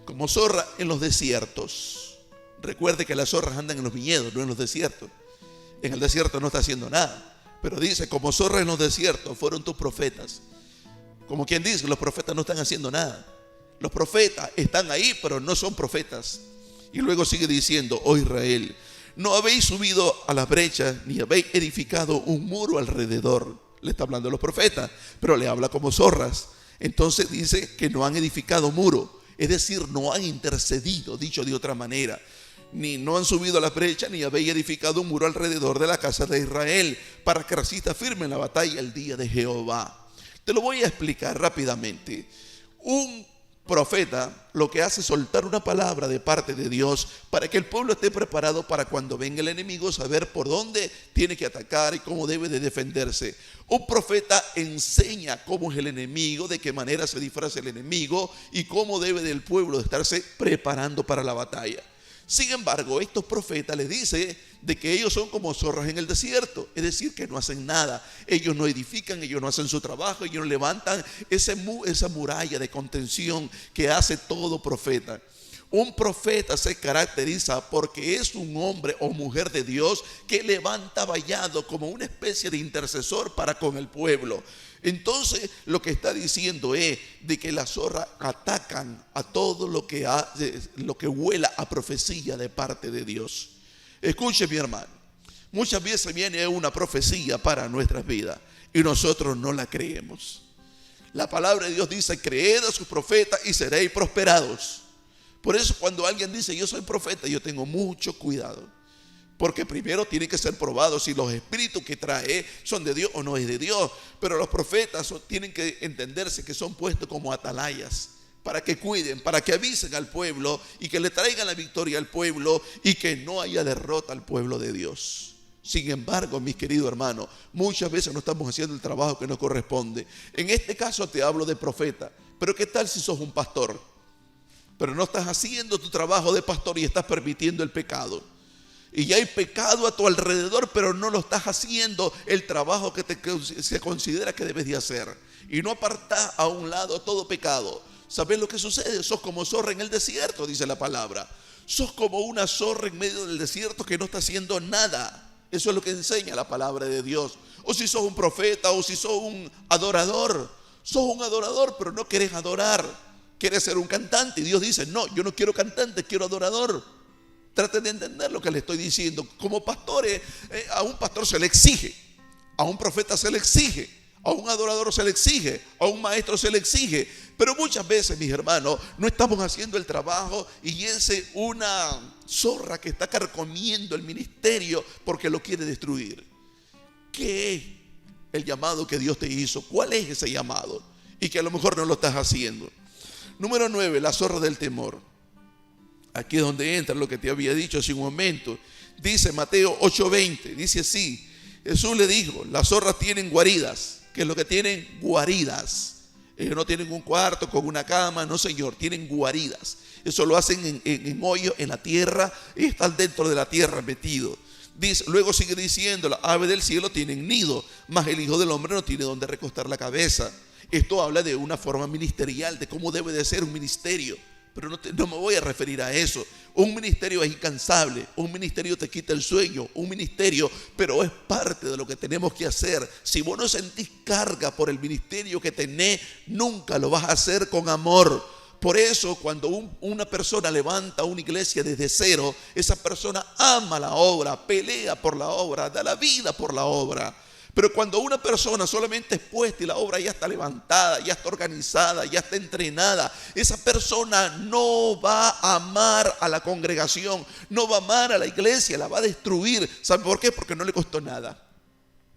como zorra en los desiertos. Recuerde que las zorras andan en los viñedos, no en los desiertos. En el desierto no está haciendo nada. Pero dice, como zorra en los desiertos fueron tus profetas. Como quien dice, los profetas no están haciendo nada. Los profetas están ahí, pero no son profetas. Y luego sigue diciendo: oh Israel, no habéis subido a las brechas, ni habéis edificado un muro alrededor. Le está hablando a los profetas, pero le habla como zorras. Entonces dice que no han edificado muro. Es decir, no han intercedido, dicho de otra manera. Ni no han subido a la brecha, ni habéis edificado un muro alrededor de la casa de Israel, para que resista firme en la batalla el día de Jehová. Te lo voy a explicar rápidamente. Un profeta lo que hace es soltar una palabra de parte de Dios para que el pueblo esté preparado para cuando venga el enemigo, saber por dónde tiene que atacar y cómo debe de defenderse. Un profeta enseña cómo es el enemigo, de qué manera se disfraza el enemigo y cómo debe del pueblo de estarse preparando para la batalla. Sin embargo, estos profetas les dicen de que ellos son como zorras en el desierto, es decir, que no hacen nada. Ellos no edifican, ellos no hacen su trabajo, ellos no levantan esa muralla de contención que hace todo profeta. Un profeta se caracteriza porque es un hombre o mujer de Dios que levanta vallado como una especie de intercesor para con el pueblo. Entonces lo que está diciendo es de que las zorras atacan a todo lo que huela a profecía de parte de Dios. Escuche, mi hermano, muchas veces viene una profecía para nuestras vidas y nosotros no la creemos. La palabra de Dios dice: creed a sus profetas y seréis prosperados. Por eso cuando alguien dice yo soy profeta, yo tengo mucho cuidado. Porque primero tiene que ser probado si los espíritus que trae son de Dios o no es de Dios. Pero los profetas tienen que entenderse que son puestos como atalayas, para que cuiden, para que avisen al pueblo y que le traigan la victoria al pueblo y que no haya derrota al pueblo de Dios. Sin embargo, mis queridos hermanos, muchas veces no estamos haciendo el trabajo que nos corresponde. En este caso te hablo de profeta, pero ¿qué tal si sos un pastor? Pero no estás haciendo tu trabajo de pastor y estás permitiendo el pecado. Y ya hay pecado a tu alrededor, pero no lo estás haciendo el trabajo que se considera que debes de hacer. Y no apartás a un lado todo pecado. ¿Sabes lo que sucede? Sos como zorra en el desierto, dice la palabra. Sos como una zorra en medio del desierto que no está haciendo nada. Eso es lo que enseña la palabra de Dios. O si sos un profeta o si sos un adorador. Sos un adorador, pero no querés adorar. Quieres ser un cantante. Y Dios dice: no, yo no quiero cantante, quiero adorador. Traten de entender lo que le estoy diciendo. Como pastores, a un pastor se le exige, a un profeta se le exige, a un adorador se le exige, a un maestro se le exige. Pero muchas veces, mis hermanos, no estamos haciendo el trabajo y es una zorra que está carcomiendo el ministerio porque lo quiere destruir. ¿Qué es el llamado que Dios te hizo? ¿Cuál es ese llamado? Y que a lo mejor no lo estás haciendo. Número 9, la zorra del temor. Aquí es donde entra lo que te había dicho hace un momento. Dice Mateo 8:20, dice así: Jesús le dijo, las zorras tienen guaridas. ¿Qué es lo que tienen? Guaridas. Ellos no tienen un cuarto con una cama, no señor, tienen guaridas. Eso lo hacen en hoyos en la tierra y están dentro de la tierra metidos. Dice, luego sigue diciendo, las aves del cielo tienen nido, mas el Hijo del Hombre no tiene donde recostar la cabeza. Esto habla de una forma ministerial, de cómo debe de ser un ministerio. Pero no me voy a referir a eso. Un ministerio es incansable, un ministerio te quita el sueño, un ministerio, pero es parte de lo que tenemos que hacer. Si vos no sentís carga por el ministerio que tenés, nunca lo vas a hacer con amor. Por eso cuando una persona levanta una iglesia desde cero, esa persona ama la obra, pelea por la obra, da la vida por la obra. Pero cuando una persona solamente es puesta y la obra ya está levantada, ya está organizada, ya está entrenada, esa persona no va a amar a la congregación, no va a amar a la iglesia, la va a destruir. ¿Sabe por qué? Porque no le costó nada.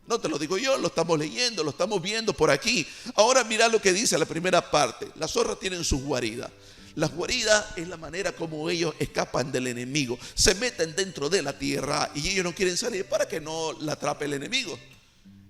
No te lo digo yo, lo estamos leyendo, lo estamos viendo por aquí. Ahora mira lo que dice la primera parte. Las zorras tienen sus guaridas. Las guaridas es la manera como ellos escapan del enemigo. Se meten dentro de la tierra y ellos no quieren salir para que no la atrape el enemigo.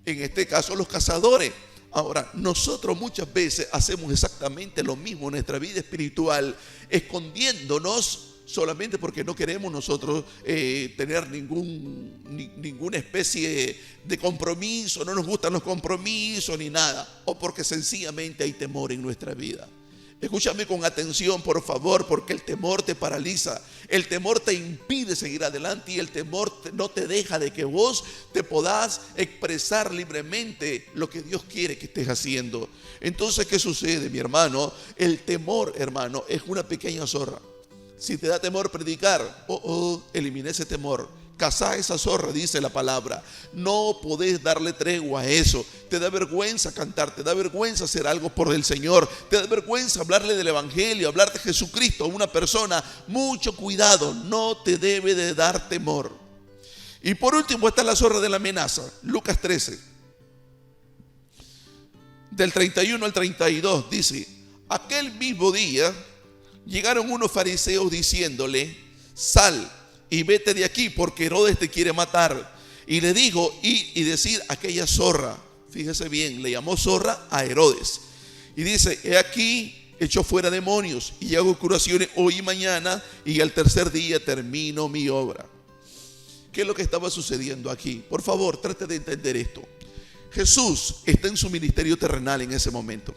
En este caso los cazadores. Ahora, nosotros muchas veces hacemos exactamente lo mismo en nuestra vida espiritual, escondiéndonos solamente porque no queremos nosotros tener ninguna especie de compromiso, no nos gustan los compromisos ni nada, o porque sencillamente hay temor en nuestra vida. Escúchame con atención, por favor, porque el temor te paraliza, el temor te impide seguir adelante y el temor no te deja de que vos te podás expresar libremente lo que Dios quiere que estés haciendo. Entonces, ¿qué sucede, mi hermano? El temor, hermano, es una pequeña zorra. Si te da temor predicar, elimina ese temor. Cazá esa zorra, dice la palabra. No podés darle tregua a eso. Te da vergüenza cantar, te da vergüenza hacer algo por el Señor, te da vergüenza hablarle del evangelio, hablar de Jesucristo a una persona. Mucho cuidado, no te debe de dar temor. Y por último está la zorra de la amenaza. Lucas 13, del 31 al 32, dice: aquel mismo día llegaron unos fariseos diciéndole: sal y vete de aquí, porque Herodes te quiere matar. Y le dijo: y decir aquella zorra. Fíjese bien, le llamó zorra a Herodes. Y dice: he aquí, echo fuera demonios y hago curaciones hoy y mañana, y al tercer día termino mi obra. ¿Qué es lo que estaba sucediendo aquí? Por favor, trate de entender esto. Jesús está en su ministerio terrenal en ese momento.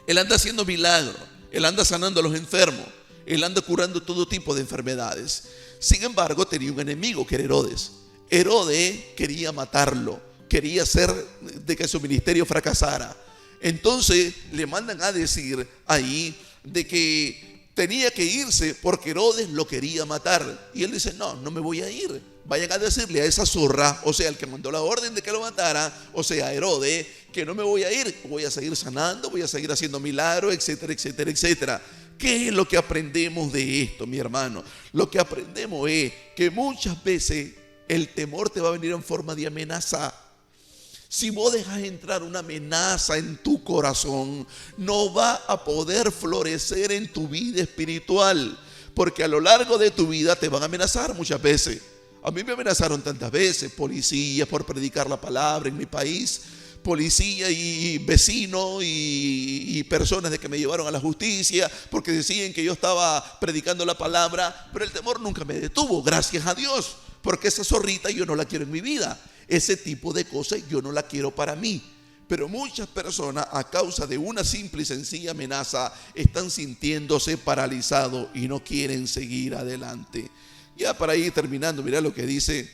Él anda haciendo milagros, él anda sanando a los enfermos, él anda curando todo tipo de enfermedades. Sin embargo, tenía un enemigo que era Herodes. Herodes quería matarlo, quería hacer de que su ministerio fracasara. Entonces le mandan a decir ahí de que tenía que irse porque Herodes lo quería matar. Y él dice: no me voy a ir. Vayan a decirle a esa zorra, o sea, el que mandó la orden de que lo matara, o sea, Herodes, que no me voy a ir. Voy a seguir sanando, voy a seguir haciendo milagros, etcétera, etcétera, etcétera. ¿Qué es lo que aprendemos de esto, mi hermano? Lo que aprendemos es que muchas veces el temor te va a venir en forma de amenaza. Si vos dejas entrar una amenaza en tu corazón, no va a poder florecer en tu vida espiritual, porque a lo largo de tu vida te van a amenazar muchas veces. A mí me amenazaron tantas veces, policías por predicar la palabra en mi país, policía y vecinos y personas de que me llevaron a la justicia porque decían que yo estaba predicando la palabra, pero el temor nunca me detuvo, gracias a Dios, porque esa zorrita yo no la quiero en mi vida. Ese tipo de cosas yo no la quiero para mí. Pero muchas personas, a causa de una simple y sencilla amenaza, están sintiéndose paralizados y no quieren seguir adelante. Ya para ir terminando, mirá lo que dice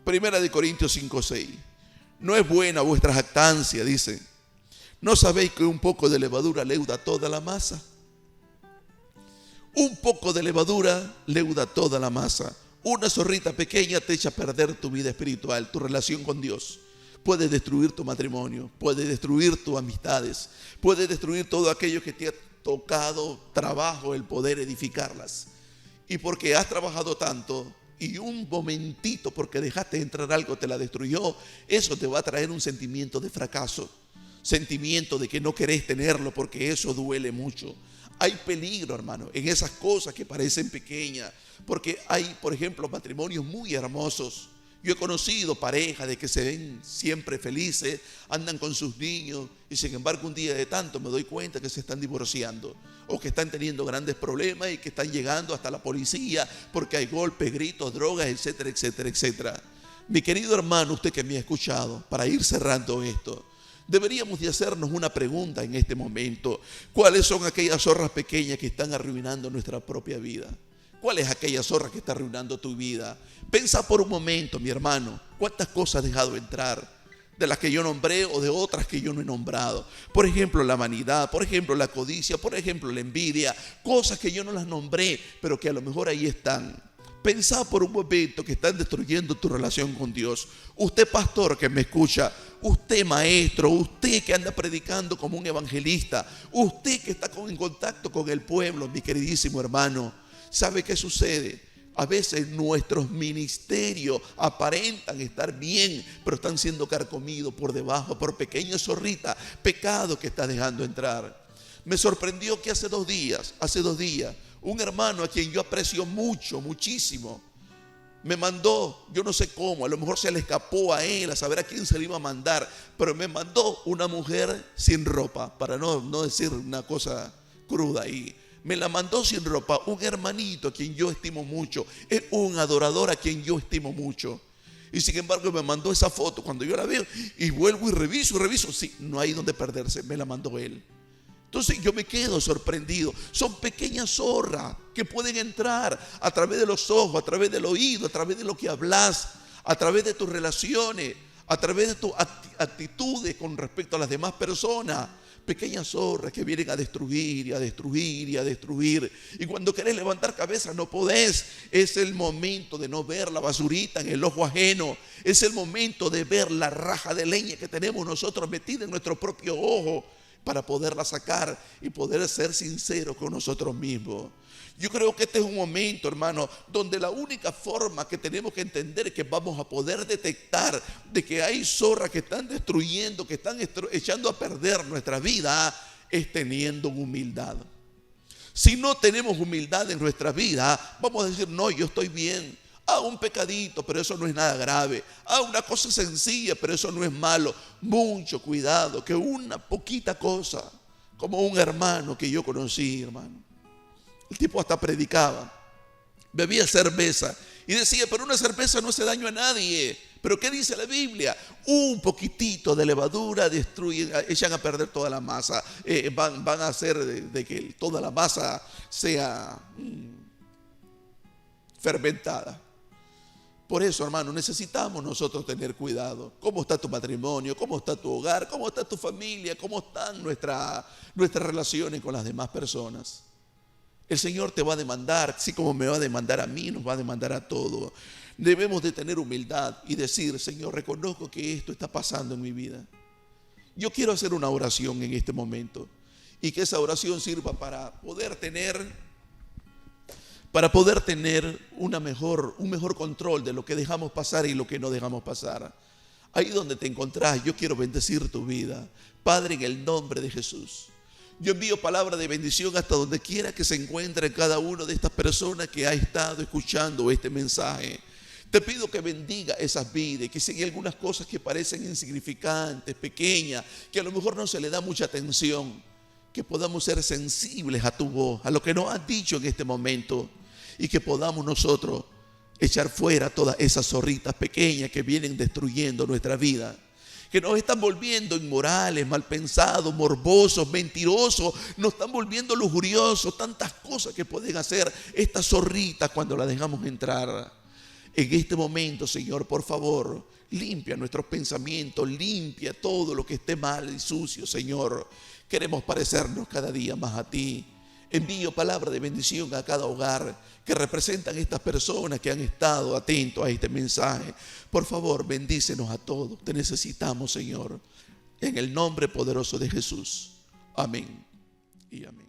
1 Corintios 5:6. No es buena vuestra jactancia, dice. ¿No sabéis que un poco de levadura leuda toda la masa? Un poco de levadura leuda toda la masa. Una zorrita pequeña te echa a perder tu vida espiritual, tu relación con Dios. Puede destruir tu matrimonio, puede destruir tus amistades, puede destruir todo aquello que te ha tocado trabajo el poder edificarlas. Y porque has trabajado tanto y un momentito porque dejaste entrar algo te la destruyó, eso te va a traer un sentimiento de fracaso, sentimiento de que no querés tenerlo, porque eso duele mucho. Hay peligro, hermano, en esas cosas que parecen pequeñas, porque hay, por ejemplo, matrimonios muy hermosos. Yo he conocido parejas de que se ven siempre felices, andan con sus niños, y sin embargo un día de tanto me doy cuenta que se están divorciando, o que están teniendo grandes problemas y que están llegando hasta la policía porque hay golpes, gritos, drogas, etcétera, etcétera, etcétera. Mi querido hermano, usted que me ha escuchado, para ir cerrando esto, deberíamos de hacernos una pregunta en este momento. ¿Cuáles son aquellas zorras pequeñas que están arruinando nuestra propia vida? ¿Cuál es aquella zorra que está arruinando tu vida? Pensa por un momento, mi hermano, ¿cuántas cosas has dejado entrar? De las que yo nombré o de otras que yo no he nombrado. Por ejemplo, la vanidad, por ejemplo, la codicia, por ejemplo, la envidia. Cosas que yo no las nombré, pero que a lo mejor ahí están. Pensá por un momento que están destruyendo tu relación con Dios. Usted, pastor, que me escucha, usted, maestro, usted que anda predicando como un evangelista, usted que está en contacto con el pueblo, mi queridísimo hermano, ¿sabe qué sucede? A veces nuestros ministerios aparentan estar bien, pero están siendo carcomidos por debajo por pequeñas zorritas, pecado que está dejando entrar. Me sorprendió que hace dos días, un hermano a quien yo aprecio mucho, muchísimo, me mandó, yo no sé cómo, a lo mejor se le escapó a él, a saber a quién se le iba a mandar, pero me mandó una mujer sin ropa, para no decir una cosa cruda ahí. Me la mandó sin ropa, un hermanito a quien yo estimo mucho, es un adorador a quien yo estimo mucho. Y sin embargo me mandó esa foto, cuando yo la veo y vuelvo y reviso, sí, no hay donde perderse, me la mandó él. Entonces yo me quedo sorprendido. Son pequeñas zorras que pueden entrar a través de los ojos, a través del oído, a través de lo que hablas, a través de tus relaciones, a través de tus actitudes con respecto a las demás personas. Pequeñas zorras que vienen a destruir y a destruir y a destruir. Y cuando querés levantar cabeza no podés. Es el momento de no ver la basurita en el ojo ajeno. Es el momento de ver la raja de leña que tenemos nosotros metida en nuestro propio ojo, para poderla sacar y poder ser sinceros con nosotros mismos. Yo creo que este es un momento, hermano, donde la única forma que tenemos que entender es que vamos a poder detectar de que hay zorras que están destruyendo, que están echando a perder nuestra vida, es teniendo humildad. Si no tenemos humildad en nuestra vida, vamos a decir, no, yo estoy bien. Un pecadito, pero eso no es nada grave. Una cosa sencilla, pero eso no es malo. Mucho cuidado, que una poquita cosa, como un hermano que yo conocí, hermano. El tipo hasta predicaba, bebía cerveza y decía, pero una cerveza no hace daño a nadie. Pero ¿qué dice la Biblia? Un poquitito de levadura destruyen, echan a perder toda la masa. Van a hacer de que toda la masa sea fermentada. Por eso, hermano, necesitamos nosotros tener cuidado. ¿Cómo está tu matrimonio? ¿Cómo está tu hogar? ¿Cómo está tu familia? ¿Cómo están nuestras relaciones con las demás personas? El Señor te va a demandar, así como me va a demandar a mí, nos va a demandar a todos. Debemos de tener humildad y decir, Señor, reconozco que esto está pasando en mi vida. Yo quiero hacer una oración en este momento y que esa oración sirva para poder tener un mejor control de lo que dejamos pasar y lo que no dejamos pasar. Ahí donde te encontrás, yo quiero bendecir tu vida. Padre, en el nombre de Jesús, yo envío palabra de bendición hasta donde quiera que se encuentre cada una de estas personas que ha estado escuchando este mensaje. Te pido que bendiga esas vidas, que si hay algunas cosas que parecen insignificantes, pequeñas, que a lo mejor no se le da mucha atención, que podamos ser sensibles a tu voz, a lo que nos has dicho en este momento, y que podamos nosotros echar fuera todas esas zorritas pequeñas que vienen destruyendo nuestra vida, que nos están volviendo inmorales, mal pensados, morbosos, mentirosos, nos están volviendo lujuriosos, tantas cosas que pueden hacer estas zorritas cuando las dejamos entrar. En este momento, Señor, por favor, limpia nuestros pensamientos, limpia todo lo que esté mal y sucio, Señor. Queremos parecernos cada día más a ti. Envío palabra de bendición a cada hogar que representan estas personas que han estado atentos a este mensaje. Por favor, bendícenos a todos. Te necesitamos, Señor. En el nombre poderoso de Jesús. Amén y amén.